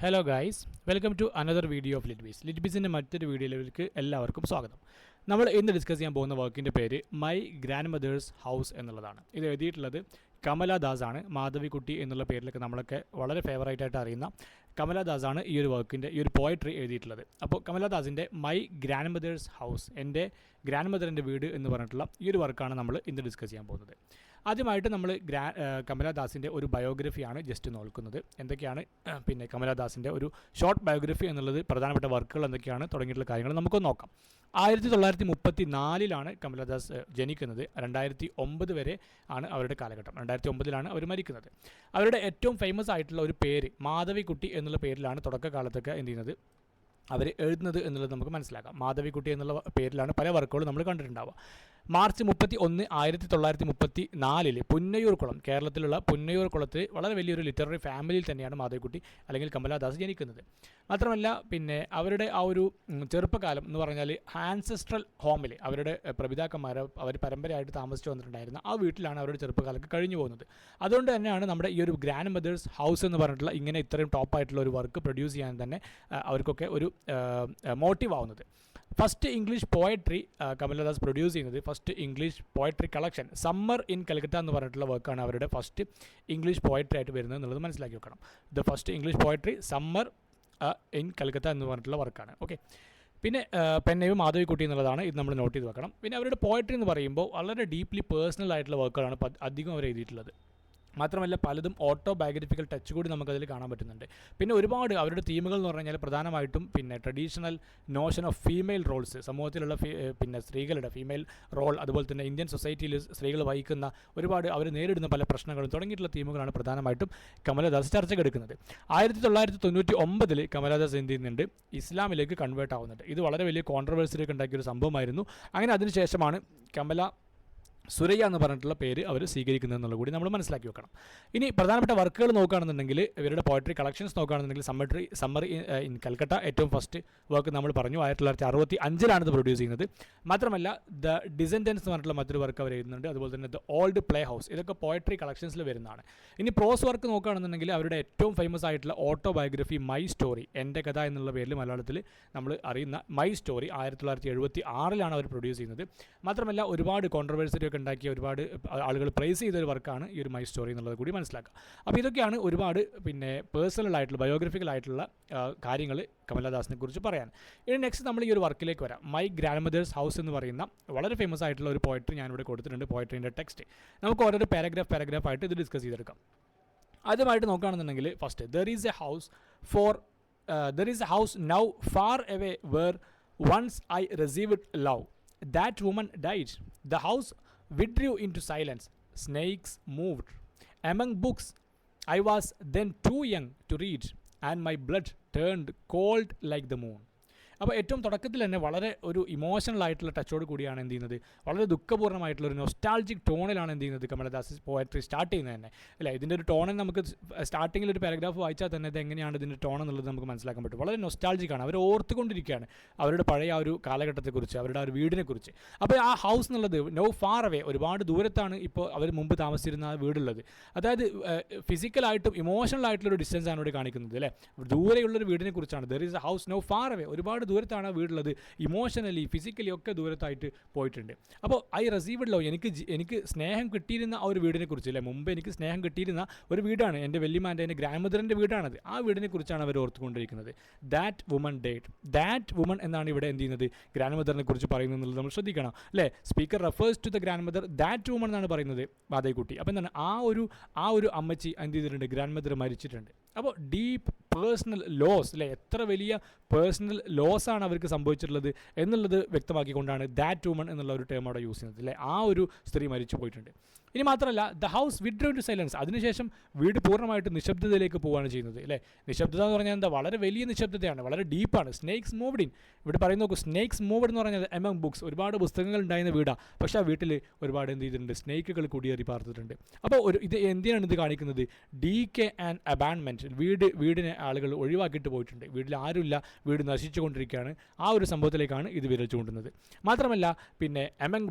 Hello guys, welcome to another video of LitBees. ലിറ്റ്ബീസിൻ്റെ മറ്റൊരു വീഡിയോയിലേക്ക് എല്ലാവർക്കും സ്വാഗതം. നമ്മൾ ഇന്ന് ഡിസ്കസ് ചെയ്യാൻ പോകുന്ന വർക്കിൻ്റെ പേര് മൈ ഗ്രാൻഡ് മദേഴ്സ് ഹൗസ് എന്നുള്ളതാണ്. ഇത് എഴുതിയിട്ടുള്ളത് കമല ദാസ് ആണ്. മാധവിക്കുട്ടി എന്നുള്ള പേരിലൊക്കെ നമ്മളൊക്കെ വളരെ ഫേവറേറ്റായിട്ട് അറിയുന്ന കമല ദാസ് ആണ് ഈ ഒരു വർക്കിൻ്റെ ഈ ഒരു പോയട്രി എഴുതിയിട്ടുള്ളത്. അപ്പോൾ കമല ദാസിൻ്റെ മൈ ഗ്രാൻഡ് മദേഴ്സ് ഹൗസ്, എൻ്റെ ഗ്രാൻഡ് മദറിൻ്റെ വീട് എന്ന് പറഞ്ഞിട്ടുള്ള ഈ ഒരു വർക്കാണ് നമ്മൾ ഇന്ന് ഡിസ്കസ് ചെയ്യാൻ പോകുന്നത്. ആദ്യമായിട്ട് നമ്മൾ കമല ദാസിൻ്റെ ഒരു ബയോഗ്രഫിയാണ് ജസ്റ്റ് നോക്കുന്നത്. എന്തൊക്കെയാണ് പിന്നെ കമല ദാസിൻ്റെ ഒരു ഷോർട്ട് ബയോഗ്രഫി എന്നുള്ളത്, പ്രധാനപ്പെട്ട വർക്കുകൾ എന്തൊക്കെയാണ് തുടങ്ങിയിട്ടുള്ള കാര്യങ്ങൾ നമുക്കൊന്ന് നോക്കാം. 1934 കമലദാസ് ജനിക്കുന്നത്. 2009 വരെ ആണ് അവരുടെ കാലഘട്ടം. 2009 അവർ മരിക്കുന്നത്. അവരുടെ ഏറ്റവും ഫേമസ് ആയിട്ടുള്ള ഒരു പേര് മാധവിക്കുട്ടി എന്നുള്ള പേരിലാണ് തുടക്കകാലത്തൊക്കെ എന്ത് ചെയ്യുന്നത് അവർ എഴുതുന്നത് എന്നുള്ളത് നമുക്ക് മനസ്സിലാക്കാം. മാധവിക്കുട്ടി എന്നുള്ള പേരിലാണ് പല വർക്കുകളും നമ്മൾ കണ്ടിട്ടുണ്ടാവുക. മാർച്ച് 31, 1934 പുന്നയൂർക്കുളം, കേരളത്തിലുള്ള പുന്നയൂർക്കുളത്ത് വളരെ വലിയൊരു ലിറ്റററി ഫാമിലിയിൽ തന്നെയാണ് മാധവിക്കുട്ടി അല്ലെങ്കിൽ കമലദാസ് ജനിക്കുന്നത്. മാത്രമല്ല പിന്നെ അവരുടെ ആ ഒരു ചെറുപ്പകാലം എന്ന് പറഞ്ഞാൽ ആൻസെസ്ട്രൽ ഹോമിൽ അവരുടെ പ്രപിതാക്കന്മാർ അവർ പരമ്പരയായിട്ട് താമസിച്ചു വന്നിട്ടുണ്ടായിരുന്ന ആ വീട്ടിലാണ് അവരുടെ ചെറുപ്പകാലത്ത് കഴിഞ്ഞു പോകുന്നത്. അതുകൊണ്ട് തന്നെയാണ് നമ്മുടെ ഈ ഒരു ഗ്രാൻഡ് മദേഴ്സ് ഹൗസ് എന്ന് പറഞ്ഞിട്ടുള്ള ഇങ്ങനെ ഇത്രയും ടോപ്പായിട്ടുള്ള ഒരു വർക്ക് പ്രൊഡ്യൂസ് ചെയ്യാൻ തന്നെ അവർക്കൊക്കെ ഒരു മോട്ടീവ് ആവുന്നത്. First English poetry Kamala Das produce ചെയ്യുന്നത്, first English poetry collection summer in Calcutta എന്ന് പറഞ്ഞിട്ടുള്ള വർക്കാണ് അവരുടെ ഫസ്റ്റ് ഇംഗ്ലീഷ് പോയട്രി ആയിട്ട് വരുന്നത് എന്നുള്ളത് മനസ്സിലാക്കി വെക്കണം. The first English poetry summer in Calcutta എന്ന് പറഞ്ഞിട്ടുള്ള വർക്കാണ്. ഓക്കെ, പിന്നെ പെന്നയും മാധവിക്കുട്ടി എന്നുള്ളതാണ് ഇത് നമ്മൾ നോട്ട് ചെയ്ത് വെക്കണം. പിന്നെ അവരുടെ പോയട്രി എന്ന് പറയുമ്പോൾ വളരെ ഡീപ്ലി പേഴ്സണൽ ആയിട്ടുള്ള വർക്കുകളാണ് അധികം അവർ എഴുതിയിട്ടുള്ളത്. മാത്രമല്ല പലതും ഓട്ടോബയോഗ്രഫിക്കൽ ടച്ച് കൂടി നമുക്കതിൽ കാണാൻ പറ്റുന്നുണ്ട്. പിന്നെ ഒരുപാട് അവരുടെ തീമുകൾ എന്ന് പറഞ്ഞു കഴിഞ്ഞാൽ പ്രധാനമായിട്ടും പിന്നെ traditional notion of female roles, സമൂഹത്തിലുള്ള പിന്നെ സ്ത്രീകളുടെ ഫീമെയിൽ റോൾ, അതുപോലെ തന്നെ ഇന്ത്യൻ സൊസൈറ്റിയിൽ സ്ത്രീകൾ വഹിക്കുന്ന ഒരുപാട് അവർ നേരിടുന്ന പല പ്രശ്നങ്ങളും തുടങ്ങിയിട്ടുള്ള തീമുകളാണ് പ്രധാനമായിട്ടും കമലദാസ് ചർച്ചയ്ക്കെടുക്കുന്നത്. 1999 കമലദാസ് എന്ത് ചെയ്യുന്നുണ്ട്, ഇസ്ലാമിലേക്ക് കൺവേർട്ട് ആവുന്നുണ്ട്. ഇത് വളരെ വലിയ കോൺട്രവേഴ്സിയൊക്കെ ഉണ്ടാക്കിയൊരു സംഭവമായിരുന്നു. അങ്ങനെ അതിനുശേഷമാണ് കമല സുരയ്യ എന്ന് പറഞ്ഞിട്ടുള്ള പേര് അവർ സ്വീകരിക്കുന്നത് എന്നുള്ളത് കൂടി നമ്മൾ മനസ്സിലാക്കി വെക്കണം. ഇനി പ്രധാനപ്പെട്ട വർക്കുകൾ നോക്കുകയാണെന്നുണ്ടെങ്കിൽ ഇവരുടെ പോയട്രി കളക്ഷൻസ് നോക്കുകയാണെന്നുണ്ടെങ്കിൽ സമ്മർ ഇൻ കൽക്കട്ട ഏറ്റവും ഫസ്റ്റ് വർക്ക് നമ്മൾ പറഞ്ഞു. 1965 ഇത് പ്രൊഡ്യൂസ് ചെയ്യുന്നത്. മാത്രമല്ല ദ ഡിസെൻഡൻസ് എന്ന് പറഞ്ഞിട്ടുള്ള മറ്റൊരു വർക്ക് അവർ എഴുതുന്നുണ്ട്. അതുപോലെ തന്നെ ദ ഓൾഡ് പ്ലേ ഹൗസ്, ഇതൊക്കെ പോയട്രി കളക്ഷൻസിൽ വരുന്നതാണ്. ഇനി പ്രോസ് വർക്ക് നോക്കുകയാണെന്നുണ്ടെങ്കിൽ അവരുടെ ഏറ്റവും ഫേമസ് ആയിട്ടുള്ള ഓട്ടോബയോഗ്രഫി മൈ സ്റ്റോറി, എൻ്റെ കഥ എന്നുള്ള പേരിൽ മലയാളത്തിൽ നമ്മൾ അറിയുന്ന മൈ സ്റ്റോറി 1976 അവർ പ്രൊഡ്യൂസ് ചെയ്യുന്നത്. മാത്രമല്ല ഒരുപാട് കോൺട്രവേഴ്സിയൊക്കെ ഉണ്ടാക്കിയ ഒരുപാട് ആളുകൾ പ്രൈസ് ചെയ്ത ഒരു വർക്കാണ് ഈ ഒരു മൈ സ്റ്റോറി എന്നുള്ളത് കൂടി മനസ്സിലാക്കുക. അപ്പോൾ ഇതൊക്കെയാണ് ഒരുപാട് പിന്നെ പേഴ്സണൽ ആയിട്ടുള്ള ബയോഗ്രഫിക്കൽ ആയിട്ടുള്ള കാര്യങ്ങൾ കമലദാസിനെ കുറിച്ച് പറയാൻ. ഇനി നെക്സ്റ്റ് നമ്മൾ ഈ ഒരു വർക്കിലേക്ക് വരാം. മൈ ഗ്രാൻഡ് മദേഴ്സ് ഹൗസ് എന്ന് പറയുന്ന വളരെ ഫേമസ് ആയിട്ടുള്ള ഒരു പോയട്രി ഞാനിവിടെ കൊടുത്തിട്ടുണ്ട്. പോയട്രീൻ്റെ ടെക്സ്റ്റ് നമുക്ക് ഓരോരോ പാരഗ്രാഫ് ആയിട്ട് ഇത് ഡിസ്കസ് ചെയ്തെടുക്കാം. ആദ്യമായിട്ട് നോക്കുകയാണെന്നുണ്ടെങ്കിൽ first there is a house now far away where once I received love. That woman died. The house withdrew into silence. Snakes moved. Among books, I was then too young to read, and my blood turned cold like the moon. അപ്പോൾ ഏറ്റവും തുടക്കത്തിൽ തന്നെ വളരെ ഒരു emotional ആയിട്ടുള്ള ടച്ചോട് കൂടിയാണ് എന്ത് ചെയ്യുന്നത്, വളരെ ദുഃഖപൂർണ്ണമായിട്ടുള്ള ഒരു നൊസ്റ്റാൾജിക് ടോണിലാണ് എന്ത് ചെയ്യുന്നത് കമലദാസ് പോയട്രി സ്റ്റാർട്ട് ചെയ്യുന്നത് തന്നെ. അല്ലേ, ഇതിൻ്റെ ഒരു ടോണിൽ നമുക്ക് സ്റ്റാർട്ടിങ്ങിൽ ഒരു പാരഗ്രാഫ് വായിച്ചാൽ തന്നെ ഇത് എങ്ങനെയാണ് ഇതിൻ്റെ ടോൺ എന്നുള്ളത് നമുക്ക് മനസ്സിലാക്കാൻ പറ്റും. വളരെ നൊസ്റ്റാൾജിക്കാണ്, അവർ ഓർത്തുകൊണ്ടിരിക്കുകയാണ് അവരുടെ പഴയ ആ ഒരു കാലഘട്ടത്തെക്കുറിച്ച്, അവരുടെ ആ ഒരു വീടിനെക്കുറിച്ച്. അപ്പോൾ ആ ഹൗസ് എന്നുള്ളത് നോ ഫാർ അവേ, ഒരുപാട് ദൂരത്താണ് ഇപ്പോൾ അവർ മുമ്പ് താമസിച്ചിരുന്ന ആ വീടുള്ളത്. അതായത് ഫിസിക്കലായിട്ടും ഇമോഷണലായിട്ടുള്ളൊരു ഡിസ്റ്റൻസ് ആണ് ഇവിടെ കാണിക്കുന്നത്. അല്ലേ, ദൂരെയുള്ളൊരു വീടിനെ കുറിച്ചാണ്. There is a house no far away, ഒരുപാട് ദൂരത്താണ് വീടുള്ളത്, ഇമോഷണലി ഫിസിക്കലി ഒക്കെ ദൂരത്തായിട്ട് പോയിട്ടുണ്ട്. അപ്പോൾ ഐ റിസീവ്ഡ് ലവ്, എനിക്ക് സ്നേഹം കിട്ടിയിരുന്ന ആ ഒരു വീടിനെ കുറിച്ച്, അല്ലേ, മുമ്പ് എനിക്ക് സ്നേഹം കിട്ടിയിരുന്ന ഒരു വീടാണ് എൻ്റെ വല്യമാൻ്റെ, എൻ്റെ ഗ്രാൻഡ് മദറിൻ്റെ വീടാണത്. ആ വീടിനെ കുറിച്ചാണ് അവർ ഓർത്തുകൊണ്ടിരിക്കുന്നത്. That woman date, that woman എന്നാണ് ഇവിടെ എന്ത് ചെയ്യുന്നത് ഗ്രാൻഡ് മദറിനെ കുറിച്ച് പറയുന്നത് എന്നുള്ളത് നമ്മൾ ശ്രദ്ധിക്കണം. അല്ലേ, speaker refers to the grandmother, that woman എന്നാണ് പറയുന്നത് മാധവിക്കുട്ടി. അപ്പോൾ എന്താണ് ആ ഒരു അമ്മച്ചി എന്ത് ചെയ്തിട്ടുണ്ട്, ഗ്രാൻഡ് മദർ മരിച്ചിട്ടുണ്ട്. അപ്പോൾ ഡീപ്പ് പേഴ്സണൽ ലോസ്, അല്ലേ, എത്ര വലിയ പേഴ്സണൽ ലോസാണ് അവർക്ക് സംഭവിച്ചിട്ടുള്ളത് എന്നുള്ളത് വ്യക്തമാക്കിക്കൊണ്ടാണ് ദാറ്റ് വുമൺ എന്നുള്ള ഒരു ടേം അവിടെ യൂസ് ചെയ്യുന്നത്. അല്ലേ, ആ ഒരു സ്ത്രീ മരിച്ചു പോയിട്ടുണ്ട്. ഇനി മാത്രമല്ല the house withdrew to silence, അതിനുശേഷം വീട് പൂർണ്ണമായിട്ട് നിശബ്ദതയിലേക്ക് പോവുകയാണ് ചെയ്യുന്നത്. അല്ലേ, നിശബ്ദത എന്ന് പറഞ്ഞാൽ എന്താ, വളരെ വലിയ നിശബ്ദതയാണ്, വളരെ ഡീപ്പാണ്. സ്നേക്സ് മൂവ്ഡ് ഇൻ, ഇവിടെ പറയുന്ന നോക്കൂ, സ്നേക്സ് മൂവ്ഡ് എന്ന് പറഞ്ഞാൽ എമംഗ് ബുക്സ്, ഒരുപാട് പുസ്തകങ്ങൾ ഉണ്ടായിരുന്ന വീടാണ്. പക്ഷേ ആ വീട്ടിൽ ഒരുപാട് എന്ത് ചെയ്തിട്ടുണ്ട്, സ്നേക്കുകൾ കുടിയേറി പാർത്തിട്ടുണ്ട്. അപ്പോൾ ഇത് എന്തിനാണ് ഇത് കാണിക്കുന്നത്, ഡീകേ ആൻഡ് അബാൻമെൻറ്റ്, വീടിനെ ആളുകൾ ഒഴിവാക്കിയിട്ട് പോയിട്ടുണ്ട്, വീട്ടിൽ ആരുമില്ല, വീട് നശിച്ചുകൊണ്ടിരിക്കുകയാണ്. ആ ഒരു സംഭവത്തിലേക്കാണ് ഇത് വിരൽ ചൂണ്ടുന്നത്. മാത്രമല്ല പിന്നെ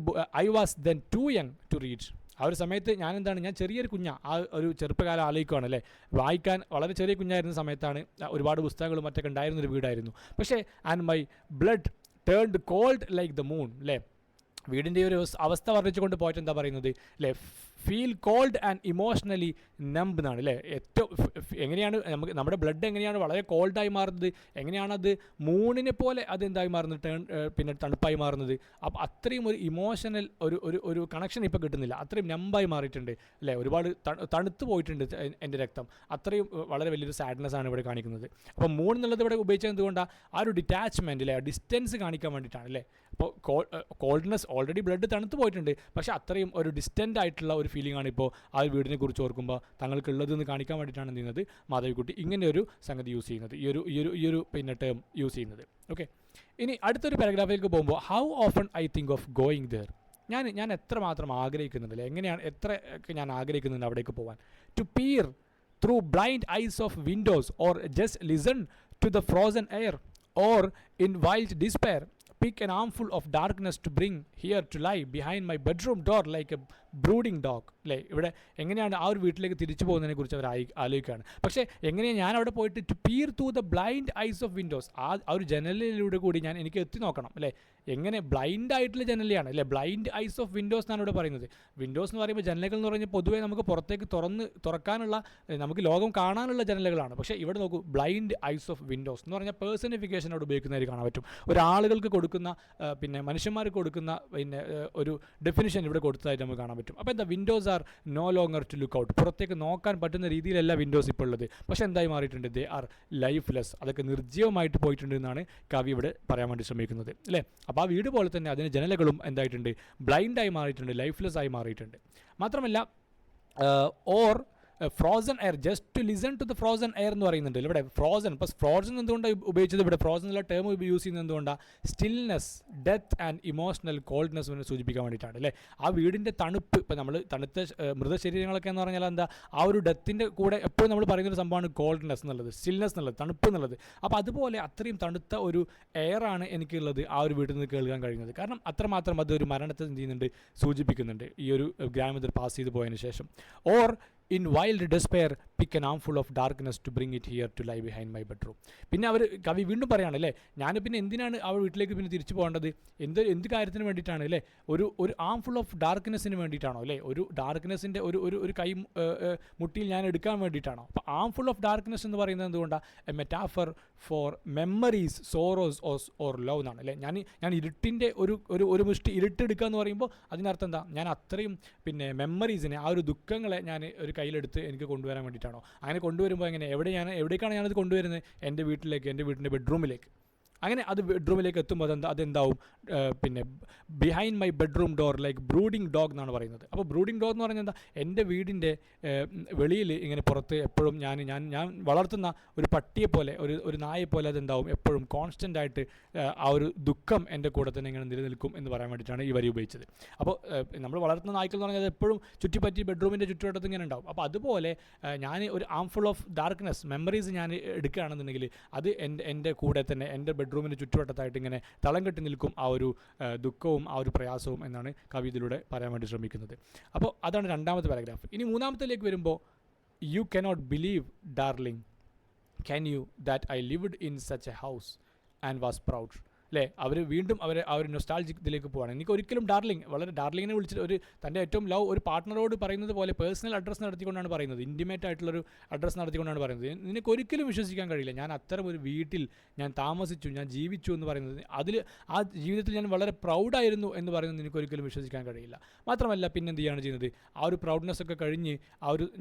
I was then too young to read, ആ ഒരു സമയത്ത് ഞാൻ ചെറിയൊരു ആ ഒരു ചെറുപ്പകാലം ആലോചിക്കുകയാണ് അല്ലേ. വായിക്കാൻ വളരെ ചെറിയ കുഞ്ഞായിരുന്ന സമയത്താണ് ഒരുപാട് പുസ്തകങ്ങളും മറ്റൊക്കെ ഉണ്ടായിരുന്നൊരു വീടായിരുന്നു. പക്ഷേ and my blood turned cold like the moon അല്ലേ. വീടിൻ്റെ ഒരു അവസ്ഥ വർദ്ധിച്ചുകൊണ്ട് പോയിട്ട് എന്താ പറയുന്നത് അല്ലേ, feel cold and emotionally numb എന്നാണ് അല്ലേ. ഏറ്റവും എങ്ങനെയാണ് നമ്മുടെ ബ്ലഡ് എങ്ങനെയാണ് വളരെ കോൾഡായി മാറുന്നത്, എങ്ങനെയാണത് മൂണിനെ പോലെ അത് എന്തായി മാറുന്നത്, പിന്നെ തണുപ്പായി മാറുന്നത്. അപ്പോൾ അത്രയും ഒരു ഇമോഷണൽ ഒരു കണക്ഷൻ ഇപ്പോൾ കിട്ടുന്നില്ല, അത്രയും നമ്പായി മാറിയിട്ടുണ്ട് അല്ലേ. ഒരുപാട് തണുത്ത് പോയിട്ടുണ്ട് എൻ്റെ രക്തം. അത്രയും വളരെ വലിയൊരു സാഡ്നെസ് ആണ് ഇവിടെ കാണിക്കുന്നത്. അപ്പോൾ മൂൺ എന്നുള്ളത് ഇവിടെ ഉപയോഗിച്ചത് എന്തുകൊണ്ടാണ്, ആ ഒരു ഡിറ്റാച്ച്മെൻറ്റ് അല്ലേ, ഡിസ്റ്റൻസ് കാണിക്കാൻ വേണ്ടിയിട്ടാണ് അല്ലേ. അപ്പോൾ കോൾഡ്നെസ് ഓൾറെഡി ബ്ലഡ് തണുത്ത് പോയിട്ടുണ്ട്, പക്ഷേ അത്രയും ഒരു ഡിസ്റ്റൻ്റ് ആയിട്ടുള്ള ഒരു ഫീലിംഗ് ആണ് ഇപ്പോൾ ആ ഒരു വീടിനെ കുറിച്ച് ഓർക്കുമ്പോൾ തങ്ങൾക്കുള്ളതെന്ന് കാണിക്കാൻ വേണ്ടിയിട്ടാണ് എന്ത് ചെയ്യുന്നത് മാധവിക്കുട്ടി ഇങ്ങനെ ഒരു സംഗതി യൂസ് ചെയ്യുന്നത്, ഈ ഒരു പിന്നെ ടേം യൂസ് ചെയ്യുന്നത്. ഓക്കെ, ഇനി അടുത്തൊരു പാരഗ്രാഫിലേക്ക് പോകുമ്പോൾ how often I think of going there. ഞാൻ എത്രമാത്രം ആഗ്രഹിക്കുന്നുണ്ടല്ലേ, എങ്ങനെയാണ് എത്ര ഞാൻ ആഗ്രഹിക്കുന്നുണ്ട് അവിടേക്ക് പോകാൻ. To peer through blind eyes of windows or just listen to the frozen air or in wild despair pick an armful of darkness to bring here to lie behind my bedroom door like a brooding dog അല്ലേ. ഇവിടെ എങ്ങനെയാണ് ആ ഒരു വീട്ടിലേക്ക് തിരിച്ചു പോകുന്നതിനെ കുറിച്ച് അവർ ആലോചിക്കുകയാണ്. പക്ഷേ എങ്ങനെയാണ് ഞാൻ അവിടെ പോയിട്ട് to peer through the blind eyes of windows, ആ ഒരു ജനലിലൂടെ കൂടി എനിക്ക് എത്തി നോക്കണം അല്ലേ. എങ്ങനെ ബ്ലൈൻഡ് ആയിട്ടുള്ള ജനലിയാണ് അല്ലേ, ബ്ലൈൻഡ് ഐസ് ഓഫ് വിൻഡോസ് എന്നാണ് ഇവിടെ പറയുന്നത്. വിൻഡോസ് എന്ന് പറയുമ്പോൾ ജനലുകൾ എന്ന് പറഞ്ഞാൽ പൊതുവേ നമുക്ക് പുറത്തേക്ക് തുറക്കാനുള്ള നമുക്ക് ലോകം കാണാനുള്ള ജനലുകളാണ്. പക്ഷേ ഇവിടെ നോക്കൂ, ബ്ലൈൻഡ് ഐസ് ഓഫ് വിൻഡോസ് എന്ന് പറഞ്ഞാൽ പേഴ്സണിഫിക്കേഷനോട് ഉപയോഗിക്കുന്നതായി കാണാൻ പറ്റും. ഒരാളുകൾക്ക് കൊടുക്കുന്ന പിന്നെ മനുഷ്യന്മാർക്ക് കൊടുക്കുന്ന പിന്നെ ഒരു ഡെഫിനിഷൻ ഇവിടെ കൊടുത്തതായിട്ട് നമുക്ക് കാണാൻ പറ്റും. അപ്പോൾ എന്താ, windows are no longer to look out. പുറത്തേക്ക് നോക്കാൻ പറ്റുന്ന രീതിയിലല്ല വിൻഡോസ് ഇപ്പോൾ ഉള്ളത്. പക്ഷേ എന്തായി മാറിയിട്ടുണ്ട്, ദേ ആർ ലൈഫ്ലെസ്. അതൊക്കെ നിർജ്ജീവമായിട്ട് പോയിട്ടുണ്ട് എന്നാണ് കവി ഇവിടെ പറയാൻ വേണ്ടി ശ്രമിക്കുന്നത് അല്ലേ. അപ്പോൾ ആ വീട് പോലെ തന്നെ അതിന് ജനലുകളും എന്തായിട്ടുണ്ട്, ബ്ലൈൻഡായി മാറിയിട്ടുണ്ട്, ലൈഫ്ലെസ് ആയി മാറിയിട്ടുണ്ട്. മാത്രമല്ല or frozen air, just to listen to the frozen air എന്ന് പറയുന്നുണ്ട് ഇവിടെ. ഫ്രോസൺ, ഇപ്പോൾ ഫ്രോസൺ എന്തുകൊണ്ടാണ് ഉപയോഗിച്ചത് ഇവിടെ, ഫ്രോസൺ എന്നുള്ള ടേം യൂസ് ചെയ്യുന്നത് എന്തുകൊണ്ടാണ്, stillness, death and emotional coldness സൂചിപ്പിക്കാൻ വേണ്ടിയിട്ടാണ് അല്ലേ. ആ വീടിൻ്റെ തണുപ്പ്, ഇപ്പോൾ നമ്മൾ തണുത്ത മൃതശരീരങ്ങളൊക്കെ എന്ന് പറഞ്ഞാൽ എന്താ, ആ ഒരു ഡെത്തിൻ്റെ കൂടെ എപ്പോഴും നമ്മൾ പറയുന്നൊരു സംഭവമാണ് കോൾഡ്നെസ് എന്നുള്ളത്, സ്റ്റിൽനെസ് എന്നുള്ളത്, തണുപ്പ് എന്നുള്ളത്. അപ്പോൾ അതുപോലെ അത്രയും തണുത്ത ഒരു എയറാണ് എനിക്കുള്ളത് ആ ഒരു വീട്ടിൽ നിന്ന് കേൾക്കാൻ കഴിയുന്നത്. കാരണം അത്രമാത്രം അത് ഒരു മരണത്തെ എന്ത് ചെയ്യുന്നുണ്ട്, സൂചിപ്പിക്കുന്നുണ്ട് ഈ ഒരു ഗ്രാമത്തിൽ പാസ് ചെയ്ത് പോയതിന് ശേഷം. Or in wild despair pick an armful of darkness to bring it here to lie behind my bedroom. പിന്നെ കവി വീണ്ടും പറയുകയാണ് അല്ലേ, ഞാൻ പിന്നെ എന്തിനാണ് ആ വീട്ടിലേക്ക് പിന്നെ തിരിച്ചു പോകേണ്ടത്, എന്ത് കാര്യത്തിന് വേണ്ടിയിട്ടാണ് അല്ലേ, ഒരു ആംഫുൾ ഓഫ് ഡാർക്ക്നെസ്സിന് വേണ്ടിയിട്ടാണോ അല്ലേ, ഒരു ഡാർക്ക്നെസ്സിൻ്റെ ഒരു കൈ മുട്ടിയിൽ ഞാൻ എടുക്കാൻ വേണ്ടിയിട്ടാണോ. അപ്പോൾ ആംഫുൾ ഓഫ് ഡാർക്ക്നെസ് എന്ന് പറയുന്നത് എന്തുകൊണ്ടാണ്, a for memories, sorrows or love എന്നാണ് അല്ലേ. ഞാൻ ഇരുട്ടിൻ്റെ ഒരു മുഷ്ടി ഇരുട്ടെടുക്കുക എന്ന് പറയുമ്പോൾ അതിനർത്ഥം എന്താ, ഞാൻ അത്രയും പിന്നെ മെമ്മറീസിനെ, ആ ഒരു ദുഃഖങ്ങളെ ഞാൻ ഒരു കയ്യിലെടുത്ത് എനിക്ക് കൊണ്ടുവരാൻ വേണ്ടിയിട്ടാണോ. അങ്ങനെ കൊണ്ടുവരുമ്പോൾ എവിടേക്കാണ് ഞാനത് കൊണ്ടുവരുന്നത്, എൻ്റെ വീട്ടിൻ്റെ ബെഡ്റൂമിലേക്ക്. അങ്ങനെ അത് ബെഡ്റൂമിലേക്ക് എത്തുമ്പോൾ അതെന്താവും, പിന്നെ behind my bedroom door like brooding dog എന്നാണ് പറയുന്നത്. അപ്പോൾ ബ്രൂഡിങ് ഡോഗ് എന്ന് പറഞ്ഞാൽ എന്താ, എൻ്റെ വീടിൻ്റെ വെളിയിൽ ഇങ്ങനെ പുറത്ത് എപ്പോഴും ഞാൻ വളർത്തുന്ന ഒരു പട്ടിയെ പോലെ, ഒരു നായെ പോലെ അതെന്താവും, എപ്പോഴും കോൺസ്റ്റൻ്റ് ആയിട്ട് ആ ഒരു ദുഃഖം എൻ്റെ കൂടെ തന്നെ ഇങ്ങനെ നിലനിൽക്കും എന്ന് പറയാൻ വേണ്ടിയിട്ടാണ് ഈ വരി ഉപയോഗിച്ചത്. അപ്പോൾ നമ്മൾ വളർത്തുന്ന നായ്ക്കൾ എന്ന് പറഞ്ഞാൽ അത് എപ്പോഴും ചുറ്റിപ്പറ്റി ബെഡ്റൂമിൻ്റെ ചുറ്റുവട്ടത്ത് ഇങ്ങനെ ഉണ്ടാവും. അപ്പോൾ അതുപോലെ ഞാൻ ഒരു ആംഫുൾ ഓഫ് ഡാർക്ക്നെസ് മെമ്മറീസ് ഞാൻ എടുക്കുകയാണെന്നുണ്ടെങ്കിൽ അത് എൻ്റെ കൂടെ തന്നെ എൻ്റെ ബെഡ്റൂമിൻ്റെ ചുറ്റുവട്ടത്തായിട്ട് ഇങ്ങനെ തളം കെട്ടി നിൽക്കും ആ ഒരു ദുഃഖവും ആ ഒരു പ്രയാസവും എന്നാണ് കവി ഇതിലൂടെ പറയാൻ വേണ്ടി ശ്രമിക്കുന്നത്. അപ്പോൾ അതാണ് രണ്ടാമത്തെ പാരഗ്രാഫ്. ഇനി മൂന്നാമത്തേലേക്ക് വരുമ്പോൾ, you cannot believe darling can you that I lived in such A house and was proud അല്ലേ. അവർ വീണ്ടും ആ ഒരു നൊസ്റ്റാൾജിക് ഇതിലേക്ക് പോവാണ്. എനിക്ക് ഒരിക്കലും ഡാർലിംഗ്, വളരെ ഡാർലിങ്ങിനെ വിളിച്ചിട്ട് തൻ്റെ ഏറ്റവും ലവ് ഒരു പാർട്ട്ണറോട് പറയുന്നത് പോലെ പേഴ്സണൽ അഡ്രസ്സ് നടത്തിക്കൊണ്ടാണ് പറയുന്നത്, ഇൻറ്റിമേറ്റ് ആയിട്ടുള്ളൊരു അഡ്രസ്സ് നടത്തിക്കൊണ്ടാണ് പറയുന്നത്. നിനക്ക് ഒരിക്കലും വിശ്വസിക്കാൻ കഴിയില്ല, ഞാൻ അത്തരം ഒരു വീട്ടിൽ ഞാൻ താമസിച്ചു, ഞാൻ ജീവിച്ചു എന്ന് പറയുന്നത്, ആ ജീവിതത്തിൽ ഞാൻ വളരെ പ്രൗഡായിരുന്നു എന്ന് പറയുന്നത് നിനക്ക് ഒരിക്കലും വിശ്വസിക്കാൻ കഴിയില്ല. മാത്രമല്ല പിന്നെന്ത് ചെയ്യാണ് ചെയ്യുന്നത്, ആ ഒരു പ്രൗഡ്നെസ് ഒക്കെ കഴിഞ്ഞ്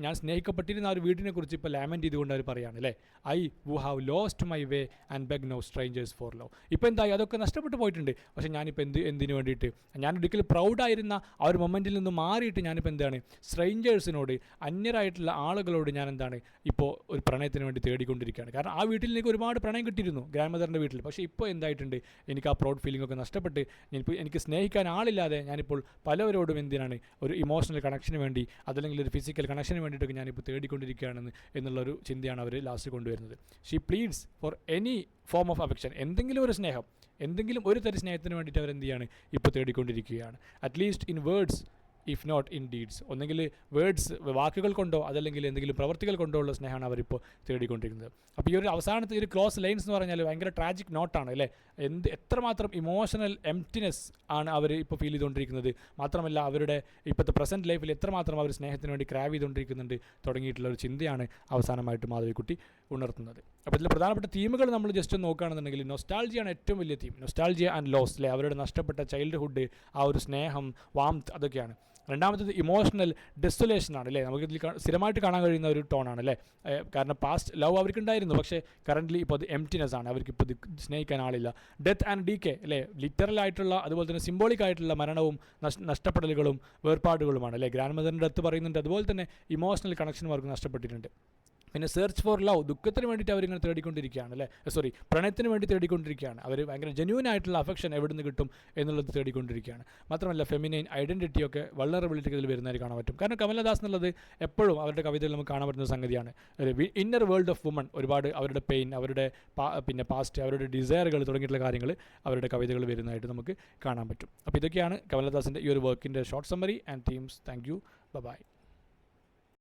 ഞാൻ സ്നേഹിക്കപ്പെട്ടിരുന്ന ആ ഒരു വീടിനെ കുറിച്ച് ഇപ്പോൾ ലാമെൻറ്റ് ചെയ്തുകൊണ്ട് അവർ പറയുകയാണ് അല്ലേ, I would have lost my way and beg no strangers for love. ഇപ്പോൾ എന്തായി, അതൊക്കെ നഷ്ടപ്പെട്ടു പോയിട്ടുണ്ട്. പക്ഷേ ഞാനിപ്പോൾ എന്തിനു വേണ്ടിയിട്ട്, ഞാൻ ഒരിക്കലും പ്രൗഡായിരുന്ന ആ ഒരു മൊമെൻറ്റിൽ നിന്ന് മാറിയിട്ട് ഞാനിപ്പോൾ എന്താണ്, സ്ട്രേഞ്ചേഴ്സിനോട്, അന്യരായിട്ടുള്ള ആളുകളോട് ഞാൻ എന്താണ് ഇപ്പോൾ ഒരു പ്രണയത്തിന് വേണ്ടി തേടിക്കൊണ്ടിരിക്കുകയാണ്. കാരണം ആ വീട്ടിൽ എനിക്ക് ഒരുപാട് പ്രണയം കിട്ടിയിരുന്നു, ഗ്രാൻഡ് മദറിൻ്റെ വീട്ടിൽ. പക്ഷേ ഇപ്പോൾ എന്തായിട്ടുണ്ട്, എനിക്ക് ആ പ്രൗഡ് ഫീലിംഗ് ഒക്കെ നഷ്ടപ്പെട്ട് എനിക്ക് സ്നേഹിക്കാൻ ആളില്ലാതെ ഞാനിപ്പോൾ പലവരോടും എന്തിനാണ് ഒരു ഇമോഷണൽ കണക്ഷന് വേണ്ടി, അതല്ലെങ്കിൽ ഒരു ഫിസിക്കൽ കണക്ഷന് വേണ്ടിയിട്ടൊക്കെ ഞാനിപ്പോൾ തേടിക്കൊണ്ടിരിക്കുകയാണെന്ന് എന്നുള്ളൊരു ചിന്തയാണ് അവർ ലാസ്റ്റ് കൊണ്ടുവരുന്നത്. She pleads for any form of affection, എന്തെങ്കിലും ഒരു സ്നേഹം, എന്തെങ്കിലും ഒരു തരം സ്നേഹത്തിന് വേണ്ടിയിട്ട് അവരെന്ത് ചെയ്യാണ്, ഇപ്പോൾ തേടിക്കൊണ്ടിരിക്കുകയാണ്. At least in words if not in deeds. ഒന്നെങ്കിൽ വേർഡ്സ്, വാക്കുകൾ കൊണ്ടോ അതല്ലെങ്കിൽ എന്തെങ്കിലും പ്രവർത്തികൾ കൊണ്ടോ ഉള്ള സ്നേഹമാണ് അവരിപ്പോൾ തേടിക്കൊണ്ടിരിക്കുന്നത്. അപ്പോൾ ഈ ഒരു അവസാനത്തെ ഒരു ക്ലോസ് ലൈൻസ് എന്ന് പറഞ്ഞാൽ ഭയങ്കര ട്രാജിക് നോട്ടാണ് അല്ലേ. എത്രമാത്രം ഇമോഷണൽ എംപ്റ്റിനെസ് ആണ് അവർ ഇപ്പോൾ ഫീൽ ചെയ്തുകൊണ്ടിരിക്കുന്നത്. മാത്രമല്ല അവരുടെ ഇപ്പോഴത്തെ പ്രസൻറ്റ് ലൈഫിൽ എത്രമാത്രം അവർ സ്നേഹത്തിന് വേണ്ടി ക്രാവ് ചെയ്തുകൊണ്ടിരിക്കുന്നുണ്ട് തുടങ്ങിയിട്ടുള്ള ഒരു ചിന്തയാണ് അവസാനമായിട്ട് മാധവിക്കുട്ടി ഉണർത്തുന്നത്. അപ്പോൾ ഇതിൽ പ്രധാനപ്പെട്ട തീമുകൾ നമ്മൾ ജസ്റ്റ് ഒന്ന് നോക്കുകയാണെന്നുണ്ടെങ്കിൽ നൊസ്റ്റാൾജിയാണ് ഏറ്റവും വലിയ തീം. നൊസ്റ്റാൾജിയ ആൻഡ് ലോസ് അല്ലേ, അവരുടെ നഷ്ടപ്പെട്ട ചൈൽഡ്ഹുഡ്, ആ ഒരു സ്നേഹം, വാംത്ത്, അതൊക്കെയാണ്. രണ്ടാമത്തേത് ഇമോഷണൽ ഡെസ്റ്റുലേഷനാണ് അല്ലേ. നമുക്ക് ഇതിൽ സ്ഥിരമായിട്ട് കാണാൻ കഴിയുന്ന ഒരു ടോണാണ് അല്ലേ. കാരണം പാസ്റ്റ് ലവ് അവർക്കുണ്ടായിരുന്നു, പക്ഷേ കറൻ്റ്ലി ഇപ്പോൾ അത് എംപ്റ്റിനെസ് ആണ്, അവർക്കിപ്പോൾ ഇത് സ്നേഹിക്കാൻ ആളില്ല. ഡെത്ത് ആൻഡ് ഡീകെ അല്ലേ, ലിറ്ററലായിട്ടുള്ള അതുപോലെ തന്നെ സിംബോളിക് ആയിട്ടുള്ള മരണവും നഷ്ടപ്പെടലുകളും വേർപാടുകളുമാണ് അല്ലേ. ഗ്രാൻഡ് മദറിൻ്റെ ഡെത്ത് പറയുന്നുണ്ട്, അതുപോലെ തന്നെ ഇമോഷണൽ കണക്ഷനും അവർക്ക് നഷ്ടപ്പെട്ടിട്ടുണ്ട്. പിന്നെ സെർച്ച് ഫോർ ലവ്, ദുഃഖത്തിന് വേണ്ടിയിട്ട് അവരിങ്ങനെ തേടിക്കൊണ്ടിരിക്കുകയാണ് അല്ലേ. പ്രണയത്തിന് വേണ്ടി തേടിക്കൊണ്ടിരിക്കുകയാണ് അവർ. ഭയങ്കര ജെന്യൂൻ ആയിട്ടുള്ള അഫെക്ഷൻ എവിടെ നിന്ന് കിട്ടും എന്നുള്ളത് തേടിക്കൊണ്ടിരിക്കുകയാണ്. മാത്രമല്ല ഫെമിനൈൻ ഐഡൻറ്റിറ്റിയൊക്കെ വൾണറബിലിറ്റി ഇതിൽ വരുന്നതായി കാണാൻ പറ്റും. കാരണം കമലദാസ് എന്നുള്ളത് എപ്പോഴും അവരുടെ കവിതയിൽ നമുക്ക് കാണാൻ പറ്റുന്ന സംഗതിയാണ്. ഇന്നർ വേൾഡ് ഓഫ് വുമൺ, ഒരുപാട് അവരുടെ പെയിൻ, അവരുടെ പിന്നെ പാസ്റ്റ്, അവരുടെ ഡിസയറുകൾ തുടങ്ങിയിട്ടുള്ള കാര്യങ്ങൾ അവരുടെ കവിതകൾ വരുന്നതായിട്ട് നമുക്ക് കാണാൻ പറ്റും. അപ്പോൾ ഇതൊക്കെയാണ് കമലദാസിൻ്റെ ഈ ഒരു വർക്കിൻ്റെ short summary and themes. Thank you, by.